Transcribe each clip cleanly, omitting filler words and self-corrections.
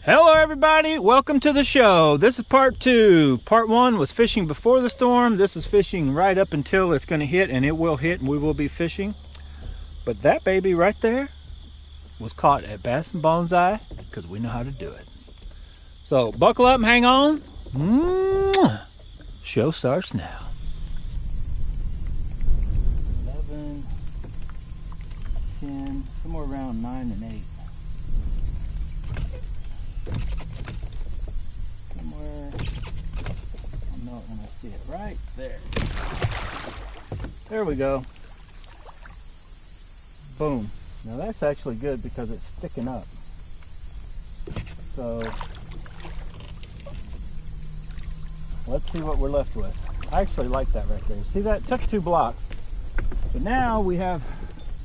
Hello everybody, welcome to the show. This is part 2. Part 1 was fishing before the storm. This is fishing right up until it's going to hit, and it will hit and we will be fishing. But that baby right there was caught at Bass and Bonsai because we know how to do it. So buckle up and hang on. Show starts now. 11, 10, somewhere around 9 and 8. When I see it right there. There we go. Boom. Now that's actually good because it's sticking up. So let's see what we're left with. I actually like that right there. See that? It took 2 blocks. But now we have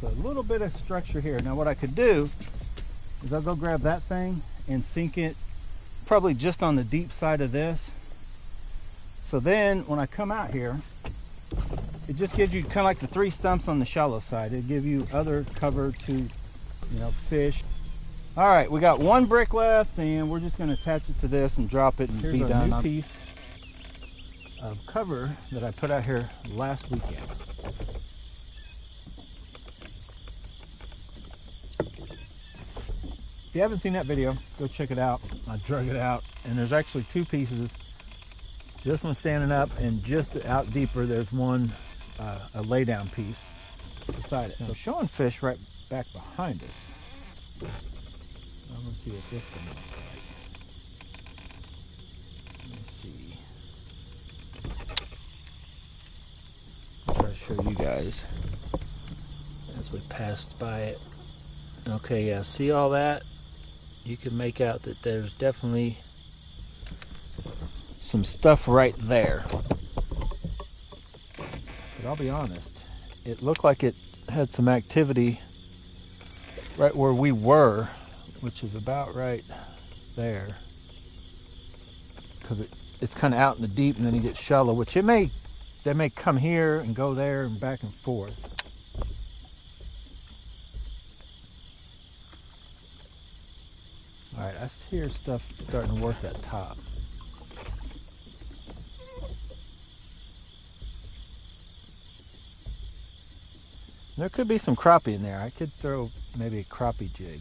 a little bit of structure here. Now what I could do is I'll go grab that thing and sink it probably just on the deep side of this. So then when I come out here, it just gives you kind of like the 3 stumps on the shallow side. It'll give you other cover to, fish. All right, we got 1 brick left, and we're just going to attach it to this and drop it and be done. Here's a new piece of cover that I put out here last weekend. If you haven't seen that video, go check it out. I drug it out, and there's actually 2 pieces. This one's standing up, and just out deeper there's one, a lay down piece beside it. So showing fish right back behind us. I'm gonna see what this one looks like. Let me see. I'll try to show you guys as we passed by it. Okay, yeah, see all that? You can make out that there's definitely some stuff right there. But I'll be honest, it looked like it had some activity right where we were, which is about right there. Because it's kind of out in the deep, and then you get shallow, which they may come here and go there and back and forth. Alright, I hear stuff starting to work at top. There could be some crappie in there. I could throw maybe a crappie jig.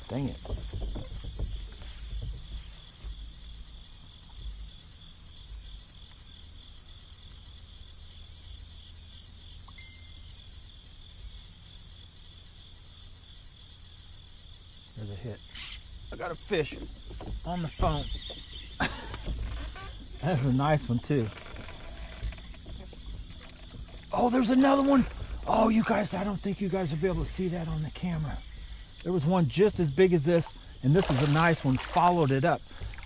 Dang it. There's a hit. I got a fish on the phone. That's a nice one too. Oh, there's another one. Oh, you guys, I don't think you guys will be able to see that on the camera. There was one just as big as this, and this is a nice one, followed it up.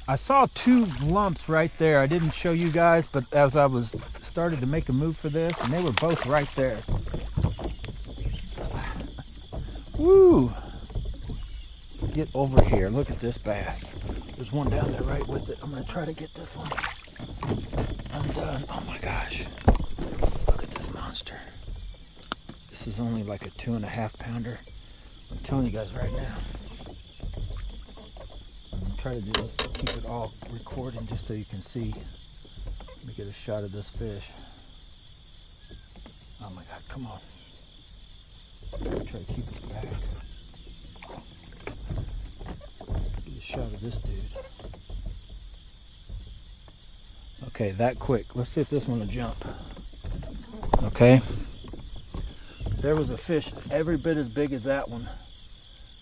I saw 2 lumps right there. I didn't show you guys, but as I was started to make a move for this, and they were both right there. Woo! Get over here. Look at this bass. There's one down there right with it. I'm going to try to get this one. I'm done. Oh my gosh. Look at this monster. This is only like a 2.5 pounder. I'm telling you guys right now. I'm going to try to do this, keep it all recording just so you can see. Let me get a shot of this fish. Oh my God, come on. Try to keep it back. Get a shot of this dude. Okay, that quick. Let's see if this one will jump. Okay. There was a fish every bit as big as that one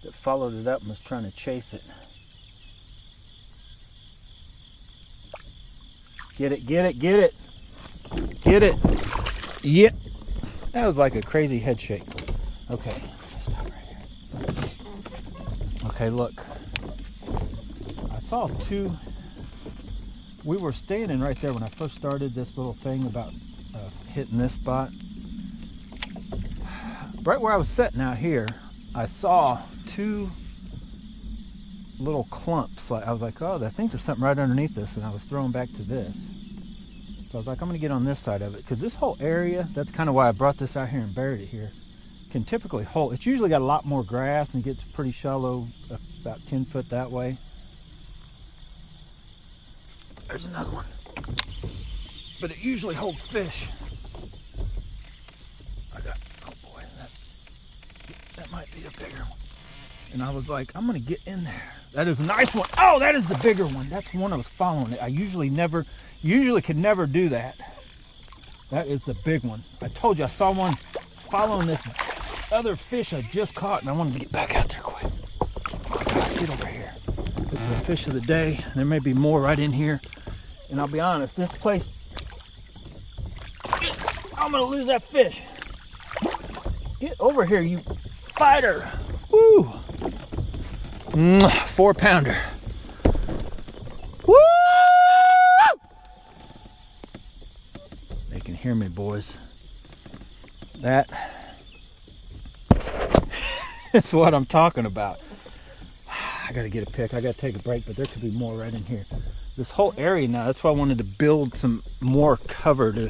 that followed it up and was trying to chase it. Get it, get it, get it. Get it. Yep. That was like a crazy head shake. Okay, stop right here. Okay, look. I saw 2. We were standing right there when I first started this little thing about hitting this spot. right where I was sitting out here, I saw two little clumps. Like I was like, oh, I think there's something right underneath this, and I was throwing back to this. So I was like, I'm gonna get on this side of it, because this whole area, that's kind of why I brought this out here and buried it here, can typically hold. It's usually got a lot more grass and gets pretty shallow, about 10 foot that way. There's another one. But it usually holds fish. Oh boy, that might be a bigger one. And I was like, I'm gonna get in there. That is a nice one. Oh, that is the bigger one. That's the one I was following. I usually could never do that. That is the big one. I told you I saw one following this other fish I just caught, and I wanted to get back out there quick. Get over here. This is the fish of the day. There may be more right in here. And I'll be honest, this place, I'm gonna lose that fish. Get over here, you fighter. Woo! 4-pounder. Woo! They can hear me, boys. That is what I'm talking about. I gotta get a pick. I gotta take a break, but there could be more right in here. This whole area now, that's why I wanted to build some more cover to,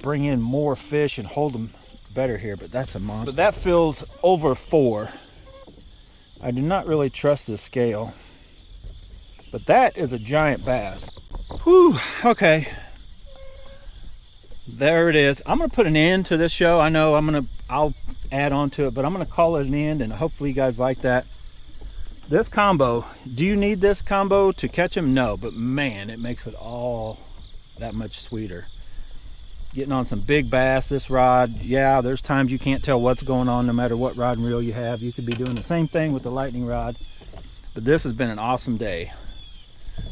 bring in more fish and hold them better here, but that's a monster. But that feels over 4. I do not really trust this scale, but that is a giant bass. Whew, okay. There it is. I'm gonna put an end to this show. I know I'll add on to it, but I'm gonna call it an end, and hopefully you guys like that. This combo, do you need this combo to catch them? No, but man, it makes it all that much sweeter. Getting on some big bass, this rod, yeah, there's times you can't tell what's going on no matter what rod and reel you have. You could be doing the same thing with the lightning rod, but this has been an awesome day.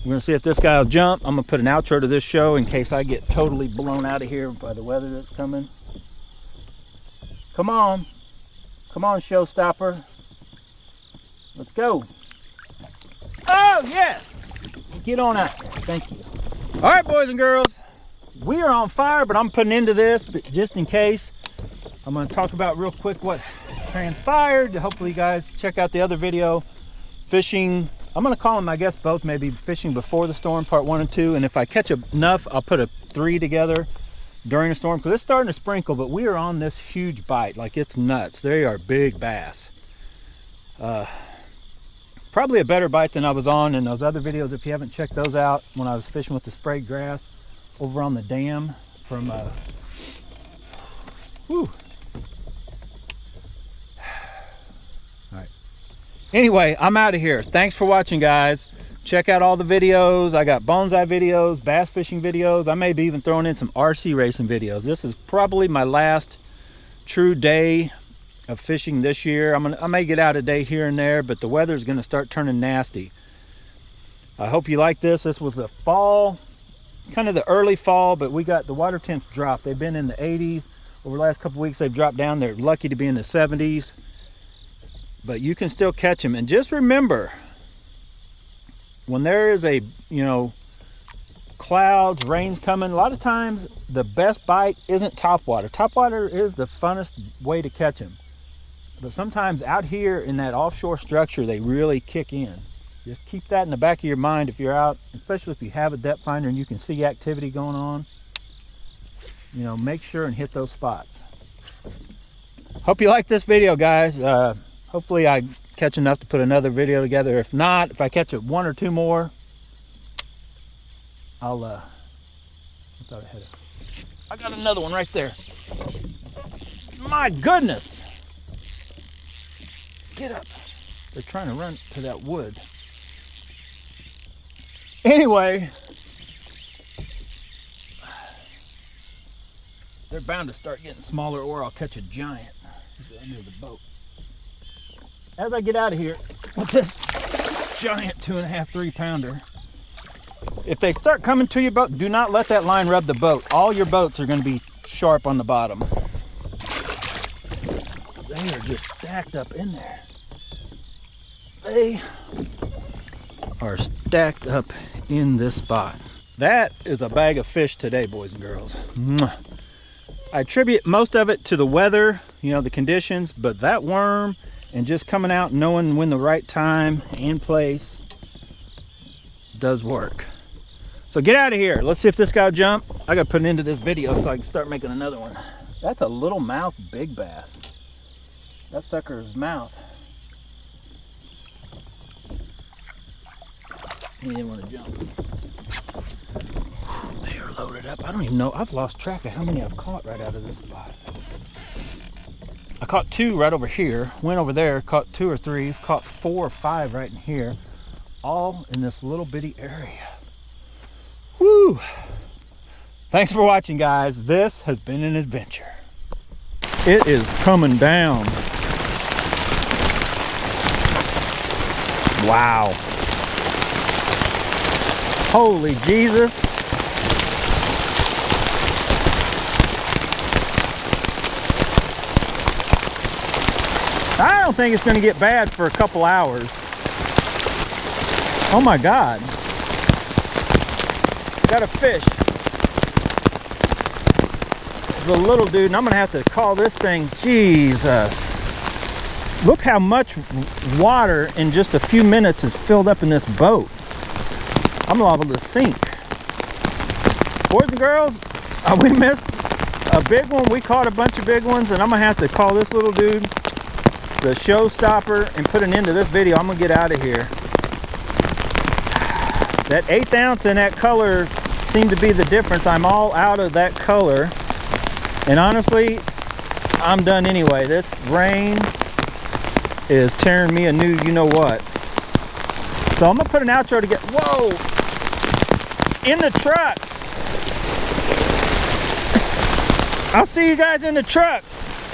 We're gonna see if this guy will jump. I'm gonna put an outro to this show in case I get totally blown out of here by the weather that's coming. Come on, showstopper. Let's go. Oh, yes. Get on out there. Thank you. All right, boys and girls. We are on fire, but I'm putting into this, but just in case. I'm going to talk about real quick what transpired. Hopefully you guys check out the other video. Fishing. I'm going to call them, I guess, both maybe fishing before the storm, part 1 and 2. And if I catch enough, I'll put a 3 together during the storm, because it's starting to sprinkle, but we are on this huge bite. Like, it's nuts. They are big bass. Probably a better bite than I was on in those other videos if you haven't checked those out, when I was fishing with the sprayed grass over on the dam from whew. All right, anyway, I'm out of here. Thanks for watching, guys. Check out all the videos. I got bonsai videos, bass fishing videos. I may be even throwing in some RC racing videos. This is probably my last true day of fishing this year. I may get out a day here and there, but the weather is going to start turning nasty. I hope you like this. This was the fall, kind of the early fall, but we got the water temps dropped. They've been in the 80s over the last couple weeks. They've dropped down. They're lucky to be in the 70s, but you can still catch them. And just remember, when there is a clouds, rain's coming, a lot of times the best bite isn't topwater. Topwater is the funnest way to catch them. But sometimes out here in that offshore structure, they really kick in. Just keep that in the back of your mind if you're out, especially if you have a depth finder and you can see activity going on. Make sure and hit those spots. Hope you like this video, guys. Hopefully I catch enough to put another video together. If not, if I catch 1 or 2 more, I'll I got another one right there. My goodness. Get up. They're trying to run to that wood. Anyway, they're bound to start getting smaller, or I'll catch a giant under the boat. As I get out of here with this giant 2.5, 3-pounder, if they start coming to your boat, do not let that line rub the boat. All your boats are going to be sharp on the bottom. They are just stacked up in there. They are stacked up in this spot. That is a bag of fish today, boys and girls. I attribute most of it to the weather, you know, the conditions, but that worm and just coming out knowing when the right time and place does work. So get out of here. Let's see if this guy will jump. I gotta put it into this video so I can start making another one. That's a little mouth big bass. That sucker's mouth. He didn't want to jump. They are loaded up. I don't even know. I've lost track of how many I've caught right out of this spot. I caught 2 right over here. Went over there, caught 2 or 3. Caught 4 or 5 right in here. All in this little bitty area. Woo! Thanks for watching, guys. This has been an adventure. It is coming down. Wow. Holy Jesus. I don't think it's going to get bad for a couple hours. Oh my God. Got a fish. The little dude, and I'm going to have to call this thing. Jesus. Look how much water in just a few minutes is filled up in this boat. I'm liable to sink. Boys and girls, we missed a big one. We caught a bunch of big ones, and I'm gonna have to call this little dude the showstopper and put an end to this video. I'm gonna get out of here. That 1/8 ounce and that color seemed to be the difference. I'm all out of that color, and honestly, I'm done anyway. This rain is tearing me a new you-know-what. So I'm gonna put an outro to get, whoa, in the truck. I'll see you guys in the truck.